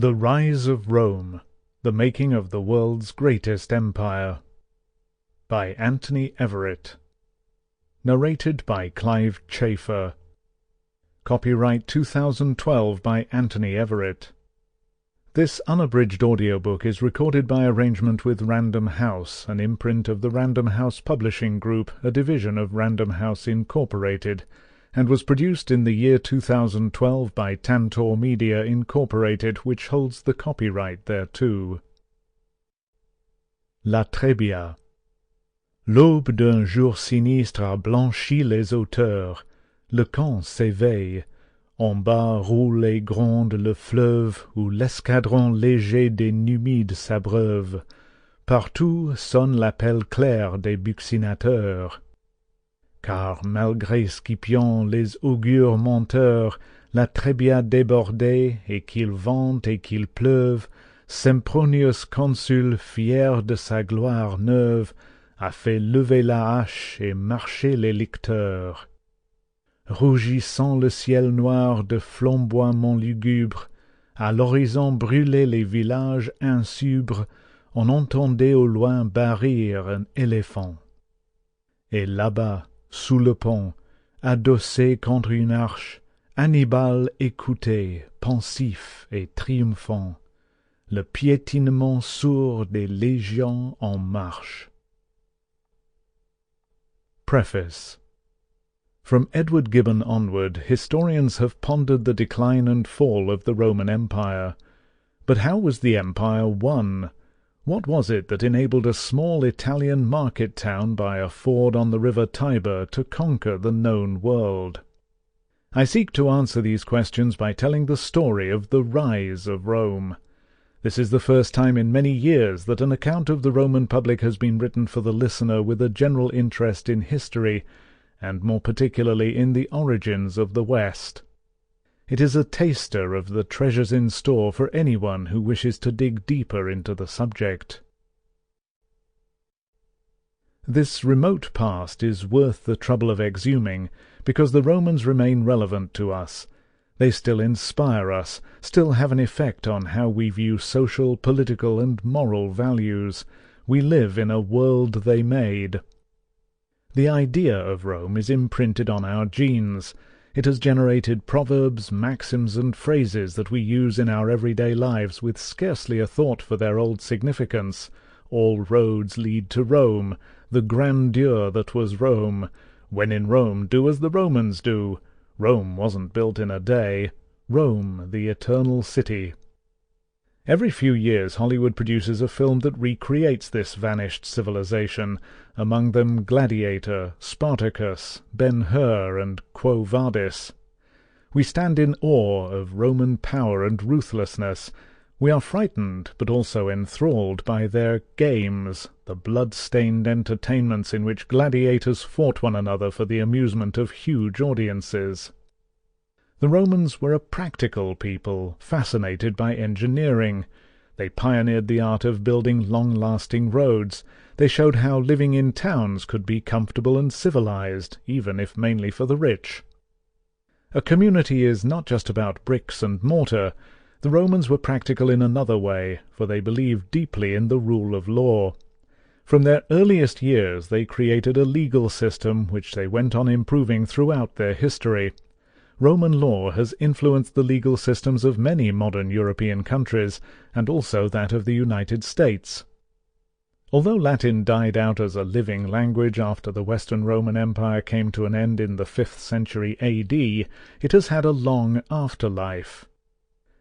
The Rise of Rome, the Making of the World's Greatest Empire, by Anthony Everitt. Narrated by Clive Chafer. Copyright 2012 by Anthony Everitt. This unabridged audiobook is recorded by arrangement with Random House, an imprint of the Random House Publishing Group, a division of Random House Incorporated, and was produced in the year 2012 by Tantor Media Incorporated, which holds the copyright thereto. La Trébia. L'aube d'un jour sinistre a blanchi les hauteurs. Le camp s'éveille. En bas roule et gronde le fleuve où l'escadron léger des Numides s'abreuve. Partout sonne l'appel clair des buccinateurs. Car malgré Scipion les augures menteurs, la Trébia débordée, et qu'il vente et qu'il pleuve, Sempronius consul, fier de sa gloire neuve, a fait lever la hache et marcher les licteurs. Rougissant le ciel noir de flamboiements lugubres, à l'horizon brûlaient les villages insubres, on entendait au loin barrir un éléphant. Et là-bas, sous le pont, adossé contre une arche, Hannibal écoutait, pensif et triomphant, le piétinement sourd des légions en marche. Preface. From Edward Gibbon onward, historians have pondered the decline and fall of the Roman Empire. But how was the empire won? What was it that enabled a small Italian market town by a ford on the river Tiber to conquer the known world? I seek to answer these questions by telling the story of the rise of Rome. This is the first time in many years that an account of the Roman public has been written for the listener with a general interest in history, and more particularly in the origins of the West. It is a taster of the treasures in store for anyone who wishes to dig deeper into the subject. This remote past is worth the trouble of exhuming, because the Romans remain relevant to us. They still inspire us, still have an effect on how we view social, political, and moral values. We live in a world they made. The idea of Rome is imprinted on our genes. It has generated proverbs, maxims, and phrases that we use in our everyday lives with scarcely a thought for their old significance. All roads lead to Rome, the grandeur that was Rome. When in Rome, do as the Romans do. Rome wasn't built in a day. Rome, the eternal city. Every few years Hollywood produces a film that recreates this vanished civilization, among them Gladiator, Spartacus, Ben-Hur, and Quo Vadis. We stand in awe of Roman power and ruthlessness. We are frightened, but also enthralled by their games, the blood-stained entertainments in which gladiators fought one another for the amusement of huge audiences. The Romans were a practical people, fascinated by engineering. They pioneered the art of building long-lasting roads. They showed how living in towns could be comfortable and civilized, even if mainly for the rich. A community is not just about bricks and mortar. The Romans were practical in another way, for they believed deeply in the rule of law. From their earliest years they created a legal system which they went on improving throughout their history. Roman law has influenced the legal systems of many modern European countries, and also that of the United States. Although Latin died out as a living language after the Western Roman Empire came to an end in the 5th century AD, it has had a long afterlife.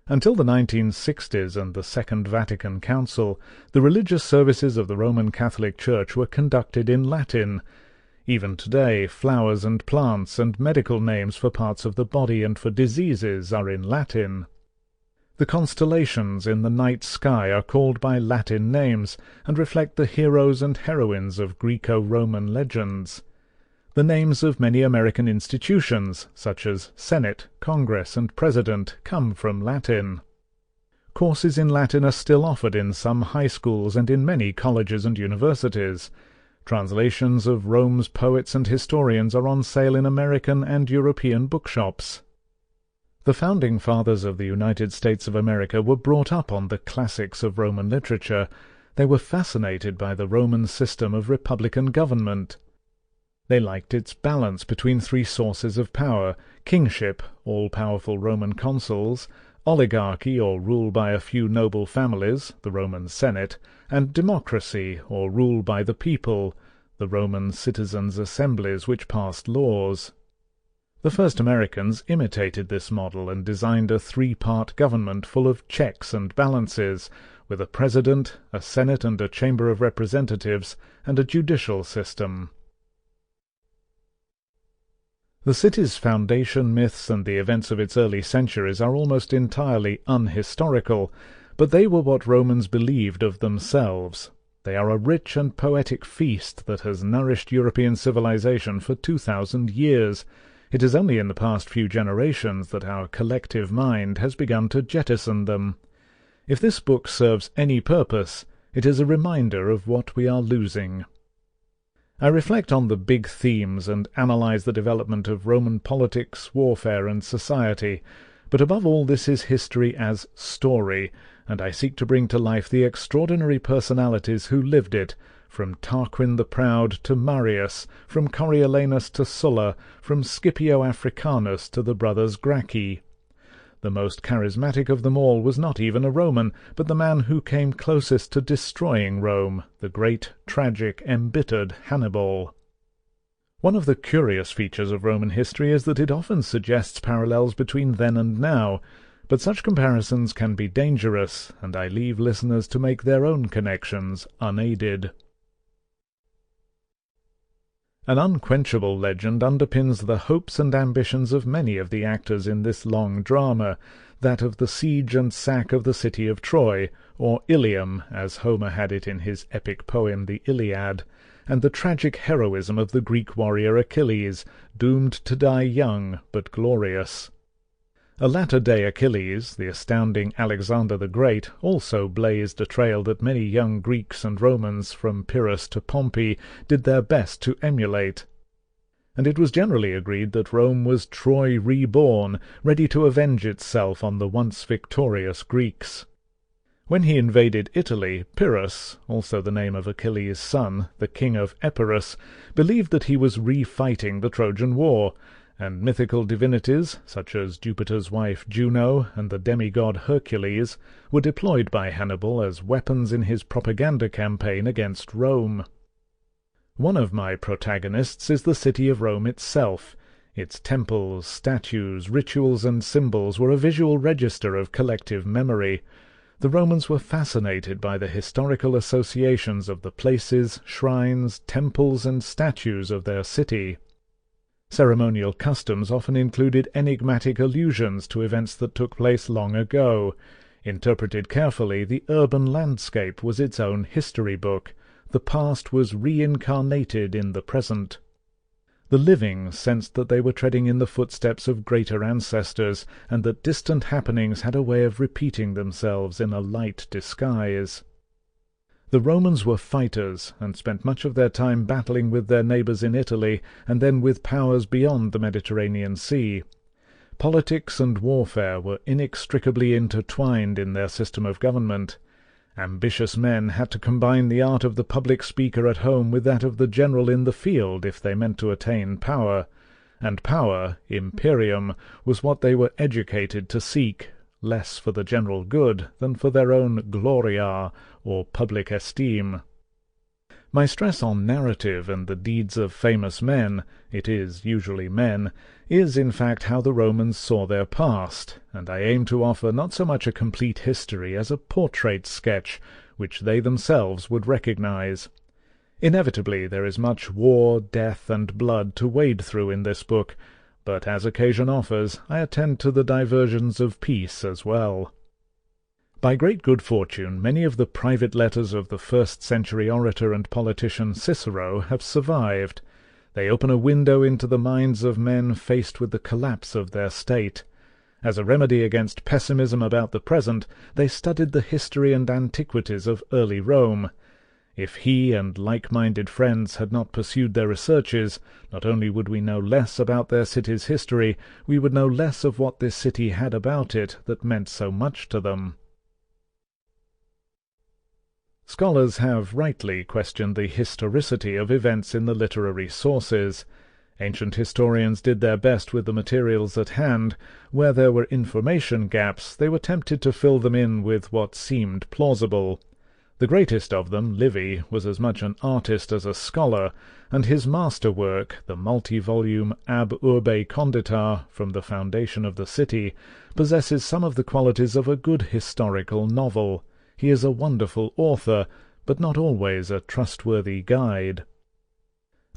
Until the 1960s and the Second Vatican Council, the religious services of the Roman Catholic Church were conducted in Latin. Even today, flowers and plants and medical names for parts of the body and for diseases are in Latin. The constellations in the night sky are called by Latin names and reflect the heroes and heroines of Greco-Roman legends. The names of many American institutions, such as Senate, Congress, and President, come from Latin. Courses in Latin are still offered in some high schools and in many colleges and universities. Translations of Rome's poets and historians are on sale in American and European bookshops. The founding fathers of the United States of America were brought up on the classics of Roman literature. They were fascinated by the Roman system of republican government. They liked its balance between three sources of power: kingship, all-powerful Roman consuls; oligarchy, or rule by a few noble families, the Roman Senate; and democracy, or rule by the people, the Roman citizens' assemblies which passed laws. The first Americans imitated this model and designed a three-part government full of checks and balances, with a president, a senate and a chamber of representatives, and a judicial system. The city's foundation myths and the events of its early centuries are almost entirely unhistorical, but they were what Romans believed of themselves. They are a rich and poetic feast that has nourished European civilization for 2,000 years. It is only in the past few generations that our collective mind has begun to jettison them. If this book serves any purpose, it is a reminder of what we are losing. I reflect on the big themes and analyze the development of Roman politics, warfare, and society, but above all this is history as story, and I seek to bring to life the extraordinary personalities who lived it, from Tarquin the Proud to Marius, from Coriolanus to Sulla, from Scipio Africanus to the brothers Gracchi. The most charismatic of them all was not even a Roman, but the man who came closest to destroying Rome, the great, tragic, embittered Hannibal. One of the curious features of Roman history is that it often suggests parallels between then and now, but such comparisons can be dangerous, and I leave listeners to make their own connections unaided. An unquenchable legend underpins the hopes and ambitions of many of the actors in this long drama, that of the siege and sack of the city of Troy, or Ilium, as Homer had it in his epic poem the Iliad, and the tragic heroism of the Greek warrior Achilles, doomed to die young but glorious. A latter-day Achilles, the astounding Alexander the Great, also blazed a trail that many young Greeks and Romans, from Pyrrhus to Pompey, did their best to emulate. And it was generally agreed that Rome was Troy reborn, ready to avenge itself on the once victorious Greeks. When he invaded Italy, Pyrrhus, also the name of Achilles' son, the king of Epirus, believed that he was re-fighting the Trojan War, and mythical divinities, such as Jupiter's wife Juno and the demigod Hercules, were deployed by Hannibal as weapons in his propaganda campaign against Rome. One of my protagonists is the city of Rome itself. Its temples, statues, rituals, and symbols were a visual register of collective memory. The Romans were fascinated by the historical associations of the places, shrines, temples, and statues of their city. Ceremonial customs often included enigmatic allusions to events that took place long ago. Interpreted carefully, the urban landscape was its own history book. The past was reincarnated in the present. The living sensed that they were treading in the footsteps of greater ancestors, and that distant happenings had a way of repeating themselves in a light disguise. The Romans were fighters, and spent much of their time battling with their neighbours in Italy, and then with powers beyond the Mediterranean Sea. Politics and warfare were inextricably intertwined in their system of government. Ambitious men had to combine the art of the public speaker at home with that of the general in the field if they meant to attain power, and power, imperium, was what they were educated to seek, less for the general good than for their own gloria, or public esteem. My stress on narrative and the deeds of famous men, it is usually men, is in fact how the Romans saw their past, and I aim to offer not so much a complete history as a portrait sketch, which they themselves would recognize. Inevitably there is much war, death, and blood to wade through in this book, but as occasion offers, I attend to the diversions of peace as well. By great good fortune, many of the private letters of the first-century orator and politician Cicero have survived. They open a window into the minds of men faced with the collapse of their state. As a remedy against pessimism about the present, they studied the history and antiquities of early Rome. If he and like-minded friends had not pursued their researches, not only would we know less about their city's history, we would know less of what this city had about it that meant so much to them. Scholars have rightly questioned the historicity of events in the literary sources. Ancient historians did their best with the materials at hand. Where there were information gaps, they were tempted to fill them in with what seemed plausible. The greatest of them, Livy, was as much an artist as a scholar, and his masterwork, the multi-volume Ab Urbe Condita, From the Foundation of the City, possesses some of the qualities of a good historical novel. He is a wonderful author, but not always a trustworthy guide.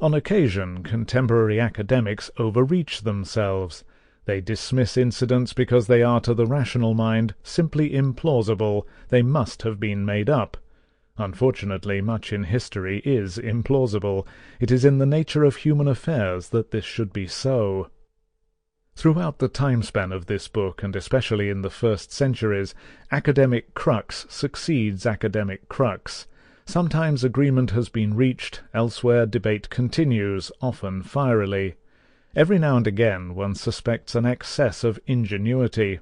On occasion, contemporary academics overreach themselves. They dismiss incidents because they are to the rational mind simply implausible. They must have been made up. Unfortunately, much in history is implausible. It is in the nature of human affairs that this should be so. Throughout the time span of this book, and especially in the first centuries, academic crux succeeds academic crux. Sometimes agreement has been reached, elsewhere debate continues, often fierily. Every now and again one suspects an excess of ingenuity.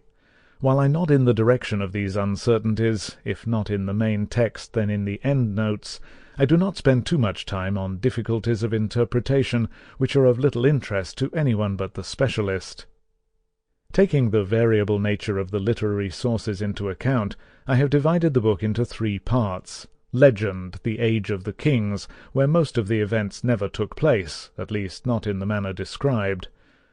While I nod in the direction of these uncertainties, if not in the main text then in the endnotes, I do not spend too much time on difficulties of interpretation which are of little interest to anyone but the specialist. Taking the variable nature of the literary sources into account, I have divided the book into 3 parts. Legend, the age of the kings, where most of the events never took place, at least not in the manner described.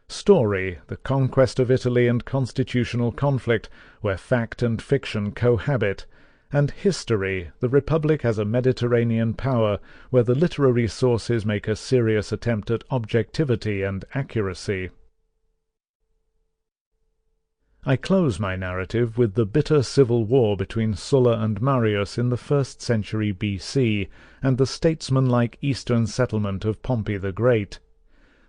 Story, the conquest of Italy and constitutional conflict, where fact and fiction cohabit. And history, the Republic as a Mediterranean power, where the literary sources make a serious attempt at objectivity and accuracy. I close my narrative with the bitter civil war between Sulla and Marius in the 1st century B.C., and the statesmanlike eastern settlement of Pompey the Great.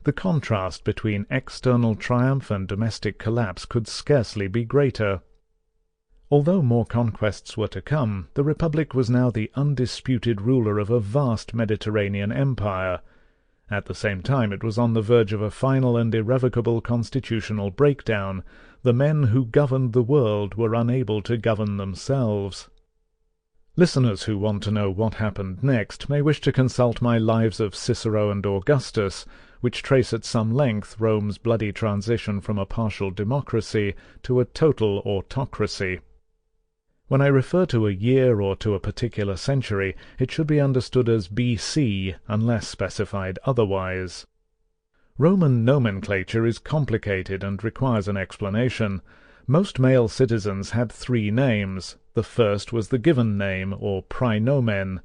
The contrast between external triumph and domestic collapse could scarcely be greater. Although more conquests were to come, the Republic was now the undisputed ruler of a vast Mediterranean empire. At the same time it was on the verge of a final and irrevocable constitutional breakdown. The men who governed the world were unable to govern themselves. Listeners who want to know what happened next may wish to consult my Lives of Cicero and Augustus, which trace at some length Rome's bloody transition from a partial democracy to a total autocracy. When I refer to a year or to a particular century, it should be understood as B.C. unless specified otherwise. Roman nomenclature is complicated and requires an explanation. Most male citizens had 3 names. The first was the given name, or praenomen.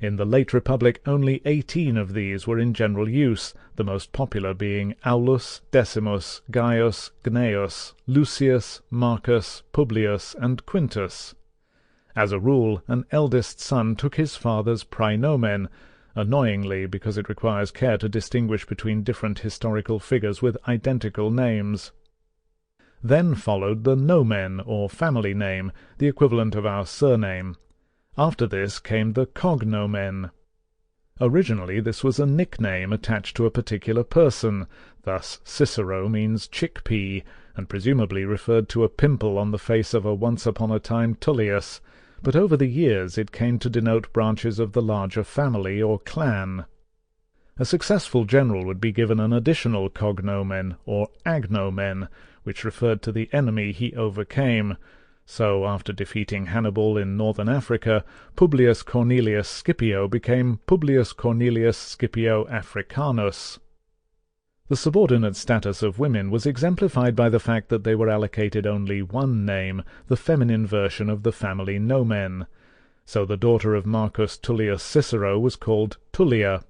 In the late Republic only 18 of these were in general use, the most popular being Aulus, Decimus, Gaius, Gnaeus, Lucius, Marcus, Publius, and Quintus. As a rule, an eldest son took his father's praenomen, annoyingly because it requires care to distinguish between different historical figures with identical names. Then followed the nomen, or family name, the equivalent of our surname. After this came the cognomen. Originally this was a nickname attached to a particular person. Thus Cicero means chickpea, and presumably referred to a pimple on the face of a once-upon-a-time Tullius, but over the years it came to denote branches of the larger family or clan. A successful general would be given an additional cognomen, or agnomen, which referred to the enemy he overcame. So, after defeating Hannibal in northern Africa, Publius Cornelius Scipio became Publius Cornelius Scipio Africanus. The subordinate status of women was exemplified by the fact that they were allocated only one name, the feminine version of the family nomen. So the daughter of Marcus Tullius Cicero was called Tullia.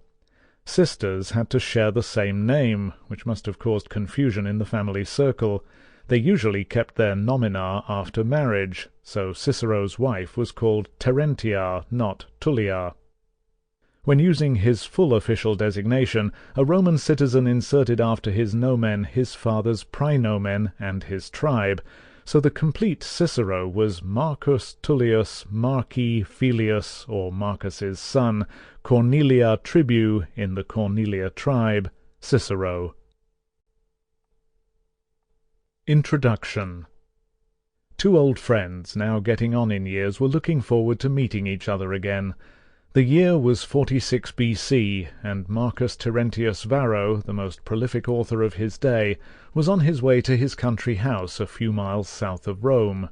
Sisters had to share the same name, which must have caused confusion in the family circle. They usually kept their nomina after marriage, so Cicero's wife was called Terentia, not Tullia. When using his full official designation, a Roman citizen inserted after his nomen his father's praenomen and his tribe, so the complete Cicero was Marcus Tullius Marci Filius, or Marcus's son, Cornelia Tribu, in the Cornelia tribe, Cicero. Introduction. Two old friends, now getting on in years, were looking forward to meeting each other again. The year was 46 B.C., and Marcus Terentius Varro, the most prolific author of his day, was on his way to his country house a few miles south of Rome.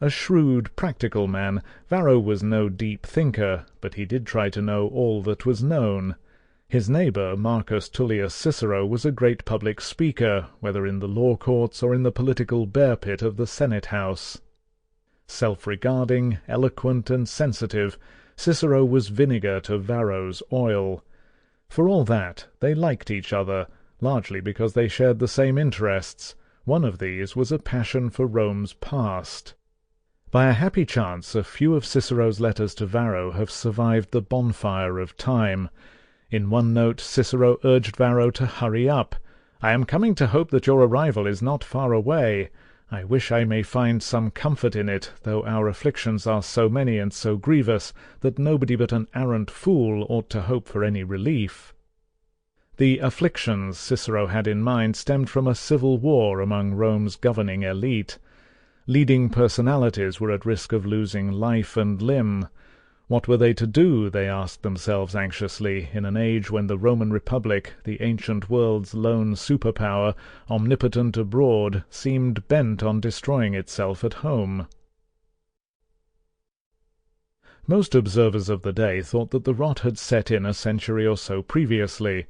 A shrewd, practical man, Varro was no deep thinker, but he did try to know all that was known. His neighbour, Marcus Tullius Cicero, was a great public speaker, whether in the law courts or in the political bear-pit of the Senate House. Self-regarding, eloquent, and sensitive, Cicero was vinegar to Varro's oil. For all that, they liked each other, largely because they shared the same interests. One of these was a passion for Rome's past. By a happy chance, a few of Cicero's letters to Varro have survived the bonfire of time. In one note Cicero urged Varro to hurry up. "I am coming to hope that your arrival is not far away. I wish I may find some comfort in it, though our afflictions are so many and so grievous that nobody but an arrant fool ought to hope for any relief." The afflictions Cicero had in mind stemmed from a civil war among Rome's governing elite. Leading personalities were at risk of losing life and limb. What were they to do, they asked themselves anxiously, in an age when the Roman Republic, the ancient world's lone superpower, omnipotent abroad, seemed bent on destroying itself at home? Most observers of the day thought that the rot had set in a century or so previously.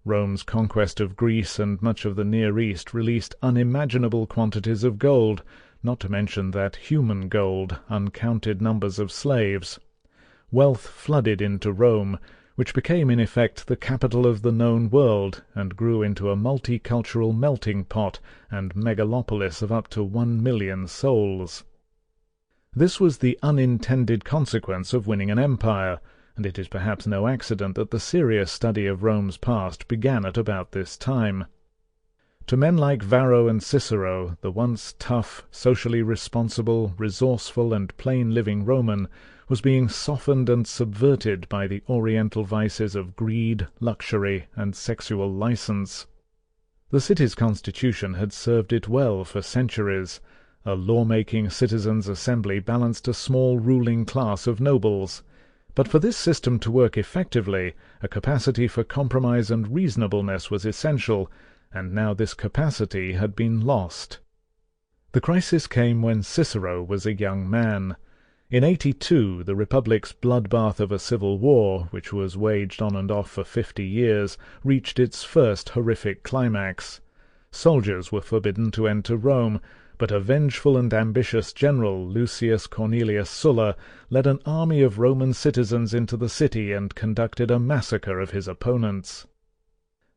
Rome's conquest of Greece and much of the Near East released unimaginable quantities of gold, not to mention that human gold, uncounted numbers of slaves. Wealth flooded into Rome, which became in effect the capital of the known world, and grew into a multicultural melting pot and megalopolis of up to 1 million souls. This was the unintended consequence of winning an empire, and it is perhaps no accident that the serious study of Rome's past began at about this time. To men like Varro and Cicero, the once tough, socially responsible, resourceful, and plain-living Roman was being softened and subverted by the oriental vices of greed, luxury, and sexual license. The city's constitution had served it well for centuries. A law-making citizens' assembly balanced a small ruling class of nobles. But for this system to work effectively, a capacity for compromise and reasonableness was essential, and now this capacity had been lost. The crisis came when Cicero was a young man. In 82, the Republic's bloodbath of a civil war, which was waged on and off for 50 years, reached its first horrific climax. Soldiers were forbidden to enter Rome, but a vengeful and ambitious general, Lucius Cornelius Sulla, led an army of Roman citizens into the city and conducted a massacre of his opponents.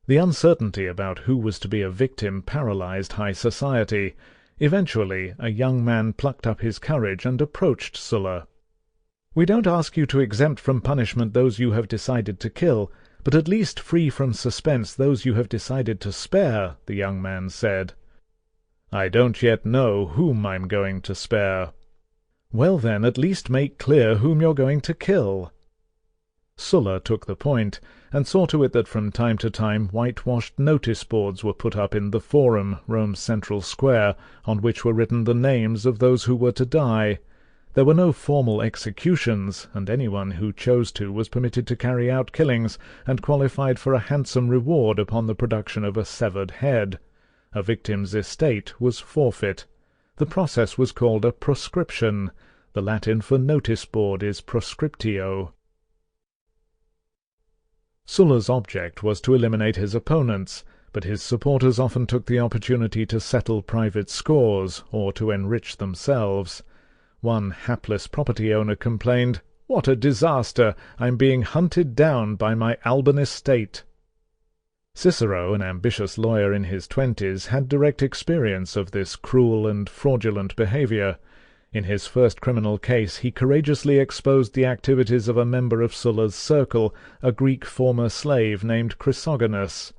The uncertainty about who was to be a victim paralyzed high society. Eventually, a young man plucked up his courage and approached Sulla. "We don't ask you to exempt from punishment those you have decided to kill, but at least free from suspense those you have decided to spare," the young man said. "I don't yet know whom I'm going to spare." "Well then, at least make clear whom you're going to kill." Sulla took the point, and saw to it that from time to time whitewashed notice-boards were put up in the Forum, Rome's central square, on which were written the names of those who were to die. There were no formal executions, and anyone who chose to was permitted to carry out killings, and qualified for a handsome reward upon the production of a severed head. A victim's estate was forfeit. The process was called a proscription. The Latin for notice-board is proscriptio. Sulla's object was to eliminate his opponents, but his supporters often took the opportunity to settle private scores, or to enrich themselves. One hapless property owner complained, "What a disaster! I'm being hunted down by my Alban estate." Cicero, an ambitious lawyer in his 20s, had direct experience of this cruel and fraudulent behavior. In his first criminal case he courageously exposed the activities of a member of Sulla's circle, a Greek former slave named Chrysogonus.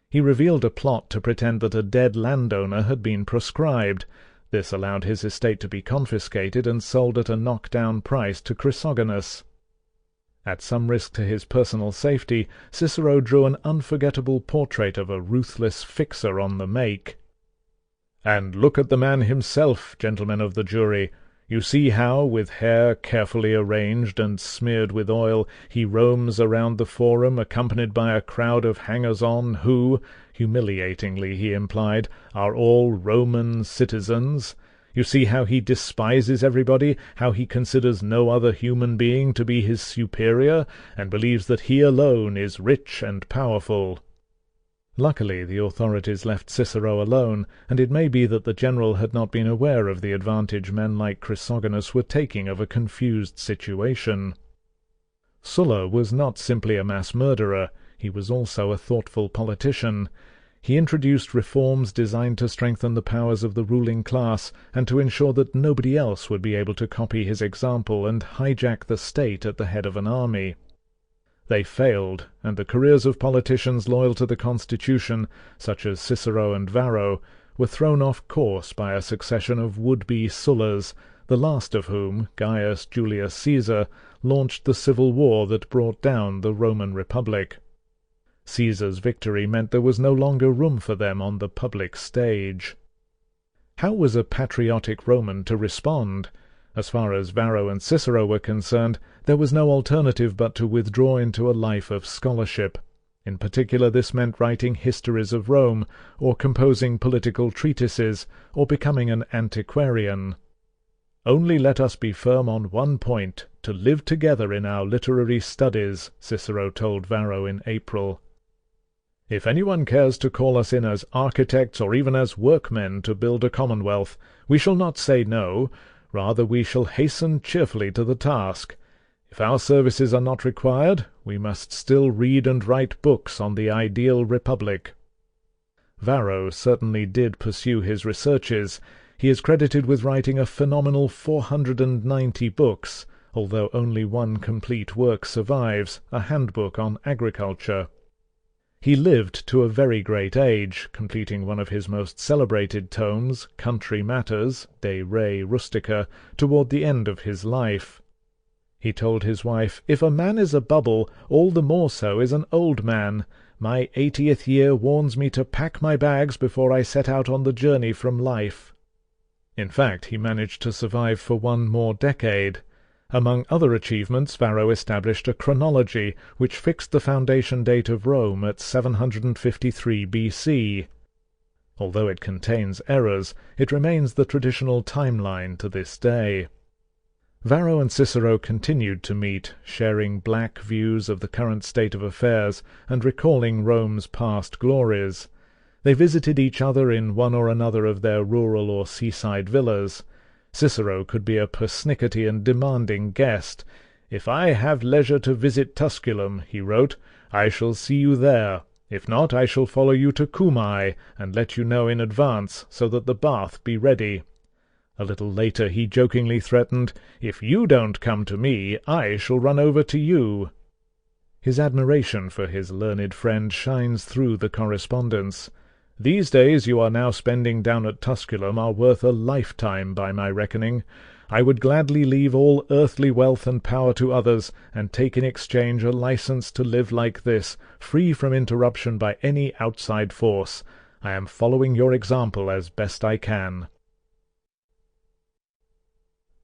He revealed a plot to pretend that a dead landowner had been proscribed. This allowed his estate to be confiscated and sold at a knock-down price to Chrysogonus. At some risk to his personal safety, Cicero drew an unforgettable portrait of a ruthless fixer on the make. "And look at the man himself, gentlemen of the jury. You see how, with hair carefully arranged and smeared with oil, he roams around the forum, accompanied by a crowd of hangers-on who, humiliatingly he implied, are all Roman citizens. You see how he despises everybody, how he considers no other human being to be his superior, and believes that he alone is rich and powerful." Luckily the authorities left Cicero alone, and it may be that the general had not been aware of the advantage men like Chrysogonus were taking of a confused situation. Sulla was not simply a mass murderer, he was also a thoughtful politician. He introduced reforms designed to strengthen the powers of the ruling class, and to ensure that nobody else would be able to copy his example and hijack the state at the head of an army. They failed, and the careers of politicians loyal to the constitution, such as Cicero and Varro, were thrown off course by a succession of would-be Sullas, the last of whom, Gaius Julius Caesar, launched the civil war that brought down the Roman Republic. Caesar's victory meant there was no longer room for them on the public stage. How was a patriotic Roman to respond? As far as Varro and Cicero were concerned, there was no alternative but to withdraw into a life of scholarship. In particular, this meant writing histories of Rome, or composing political treatises, or becoming an antiquarian. "Only let us be firm on one point, to live together in our literary studies," Cicero told Varro in April. "If anyone cares to call us in as architects or even as workmen to build a commonwealth, we shall not say no. Rather we shall hasten cheerfully to the task. If our services are not required, we must still read and write books on the ideal republic." Varro certainly did pursue his researches. He is credited with writing a phenomenal 490 books, although only one complete work survives, a handbook on agriculture. He lived to a very great age, completing one of his most celebrated tomes, Country Matters, De Re Rustica, toward the end of his life. He told his wife, "If a man is a bubble, all the more so is an old man. My 80th year warns me to pack my bags before I set out on the journey from life." In fact, he managed to survive for one more decade. Among other achievements, Varro established a chronology which fixed the foundation date of Rome at 753 BC. Although it contains errors, it remains the traditional timeline to this day. Varro and Cicero continued to meet, sharing black views of the current state of affairs and recalling Rome's past glories. They visited each other in one or another of their rural or seaside villas. Cicero could be a persnickety and demanding guest. "If I have leisure to visit Tusculum," he wrote, "I shall see you there. If not, I shall follow you to Cumae, and let you know in advance, so that the bath be ready." A little later he jokingly threatened, "If you don't come to me, I shall run over to you." His admiration for his learned friend shines through the correspondence. "These days you are now spending down at Tusculum are worth a lifetime by my reckoning. I would gladly leave all earthly wealth and power to others, and take in exchange a license to live like this, free from interruption by any outside force. I am following your example as best I can."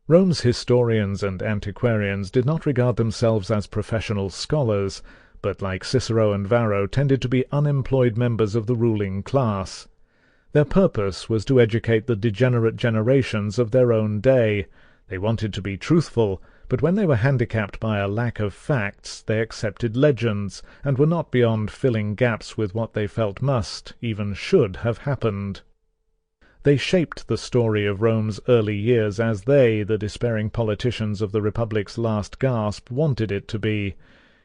Rome's historians and antiquarians did not regard themselves as professional scholars, but like Cicero and Varro tended to be unemployed members of the ruling class. Their purpose was to educate the degenerate generations of their own day. They wanted to be truthful, but when they were handicapped by a lack of facts, they accepted legends, and were not beyond filling gaps with what they felt must, even should, have happened. They shaped the story of Rome's early years as they, the despairing politicians of the Republic's last gasp, wanted it to be.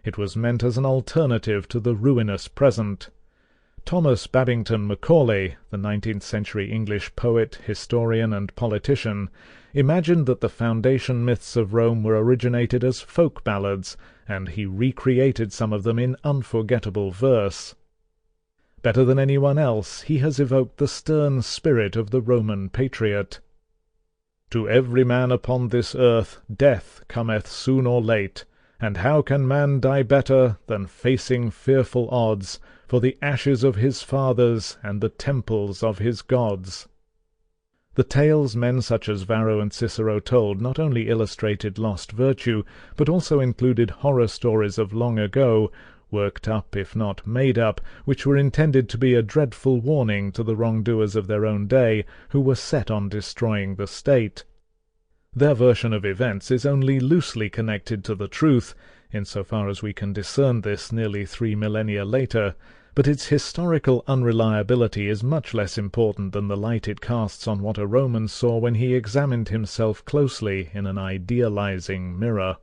It was meant as an alternative to the ruinous present. Thomas Babington Macaulay, the 19th-century English poet, historian, and politician, imagined that the foundation myths of Rome were originated as folk ballads, and he recreated some of them in unforgettable verse. Better than anyone else, he has evoked the stern spirit of the Roman patriot. To every man upon this earth death cometh soon or late, and how can man die better than facing fearful odds for the ashes of his fathers and the temples of his gods? The tales men such as Varro and Cicero told not only illustrated lost virtue, but also included horror stories of long ago, worked up if not made up, which were intended to be a dreadful warning to the wrongdoers of their own day, who were set on destroying the state. Their version of events is only loosely connected to the truth, in so far as we can discern this nearly 3 millennia later, but its historical unreliability is much less important than the light it casts on what a Roman saw when he examined himself closely in an idealizing mirror.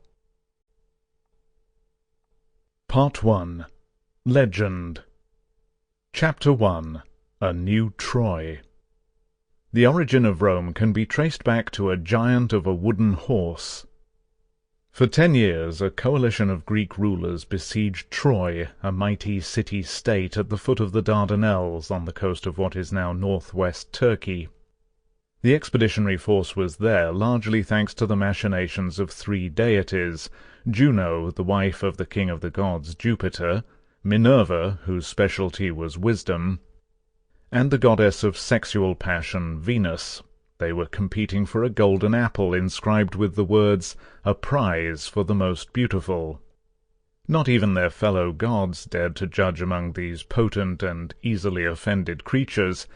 Part 1. Legend. Chapter 1. A New Troy. The origin of Rome can be traced back to a giant of a wooden horse. For 10 years a coalition of Greek rulers besieged Troy, a mighty city-state at the foot of the Dardanelles on the coast of what is now northwest Turkey. The expeditionary force was there largely thanks to the machinations of 3 deities: Juno, the wife of the king of the gods Jupiter, Minerva, whose specialty was wisdom, and the goddess of sexual passion Venus. They were competing for a golden apple inscribed with the words, "A prize for the most beautiful." Not even their fellow gods dared to judge among these potent and easily offended creatures,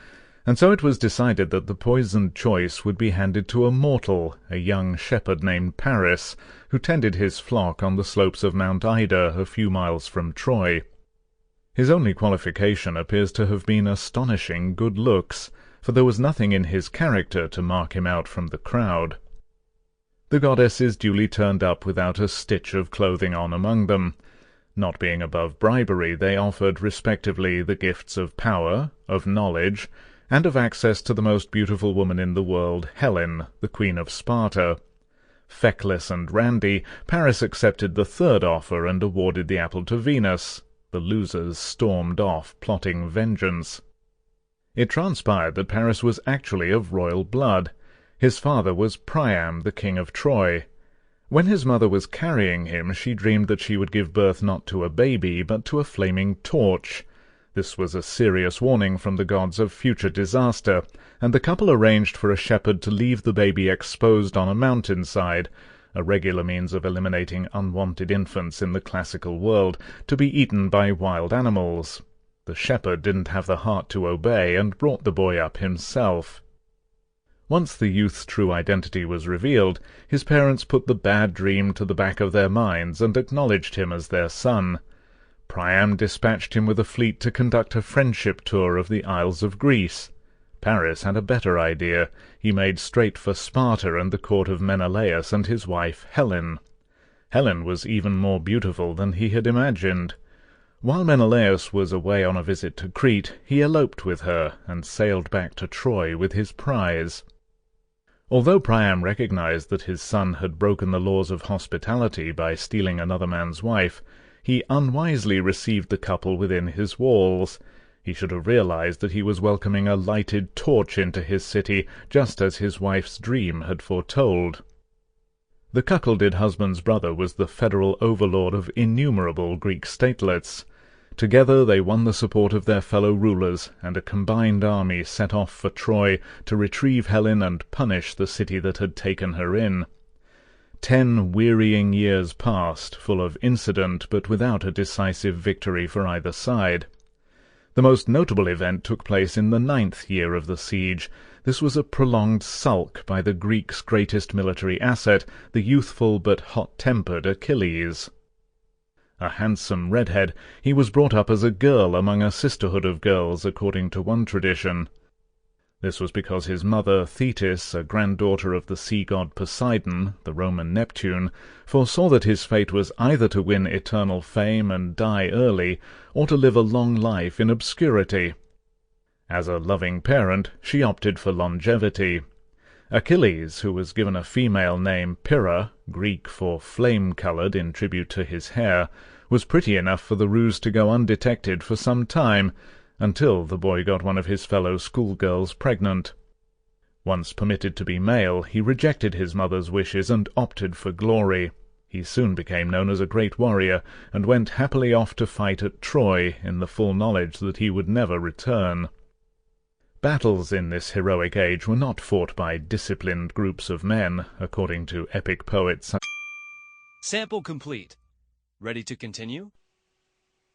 and so it was decided that the poisoned choice would be handed to a mortal, a young shepherd named Paris, who tended his flock on the slopes of Mount Ida a few miles from Troy. His only qualification appears to have been astonishing good looks, for there was nothing in his character to mark him out from the crowd. The goddesses duly turned up without a stitch of clothing on among them. Not being above bribery, they offered respectively the gifts of power, of knowledge, and of access to the most beautiful woman in the world, Helen, the Queen of Sparta. Feckless and randy, Paris accepted the third offer and awarded the apple to Venus. The losers stormed off, plotting vengeance. It transpired that Paris was actually of royal blood. His father was Priam, the king of Troy. When his mother was carrying him, she dreamed that she would give birth not to a baby, but to a flaming torch. This was a serious warning from the gods of future disaster, and the couple arranged for a shepherd to leave the baby exposed on a mountainside, a regular means of eliminating unwanted infants in the classical world, to be eaten by wild animals. The shepherd didn't have the heart to obey, and brought the boy up himself. Once the youth's true identity was revealed, his parents put the bad dream to the back of their minds, and acknowledged him as their son. Priam dispatched him with a fleet to conduct a friendship tour of the Isles of Greece. Paris had a better idea. He made straight for Sparta and the court of Menelaus and his wife Helen. Helen was even more beautiful than he had imagined. While Menelaus was away on a visit to Crete, he eloped with her, and sailed back to Troy with his prize. Although Priam recognized that his son had broken the laws of hospitality by stealing another man's wife, he unwisely received the couple within his walls. He should have realized that he was welcoming a lighted torch into his city, just as his wife's dream had foretold. The cuckolded husband's brother was the federal overlord of innumerable Greek statelets. Together they won the support of their fellow rulers, and a combined army set off for Troy to retrieve Helen and punish the city that had taken her in. 10 wearying years passed, full of incident, but without a decisive victory for either side. The most notable event took place in the 9th year of the siege. This was a prolonged sulk by the Greeks' greatest military asset, the youthful but hot-tempered Achilles. A handsome redhead, he was brought up as a girl among a sisterhood of girls, according to one tradition. This was because his mother, Thetis, a granddaughter of the sea-god Poseidon, the Roman Neptune, foresaw that his fate was either to win eternal fame and die early, or to live a long life in obscurity. As a loving parent, she opted for longevity. Achilles, who was given a female name Pyrrha, Greek for flame-coloured in tribute to his hair, was pretty enough for the ruse to go undetected for some time, until the boy got one of his fellow schoolgirls pregnant. Once permitted to be male, he rejected his mother's wishes and opted for glory. He soon became known as a great warrior, and went happily off to fight at Troy, in the full knowledge that he would never return. Battles in this heroic age were not fought by disciplined groups of men, according to epic poets. Sample complete. Ready to continue?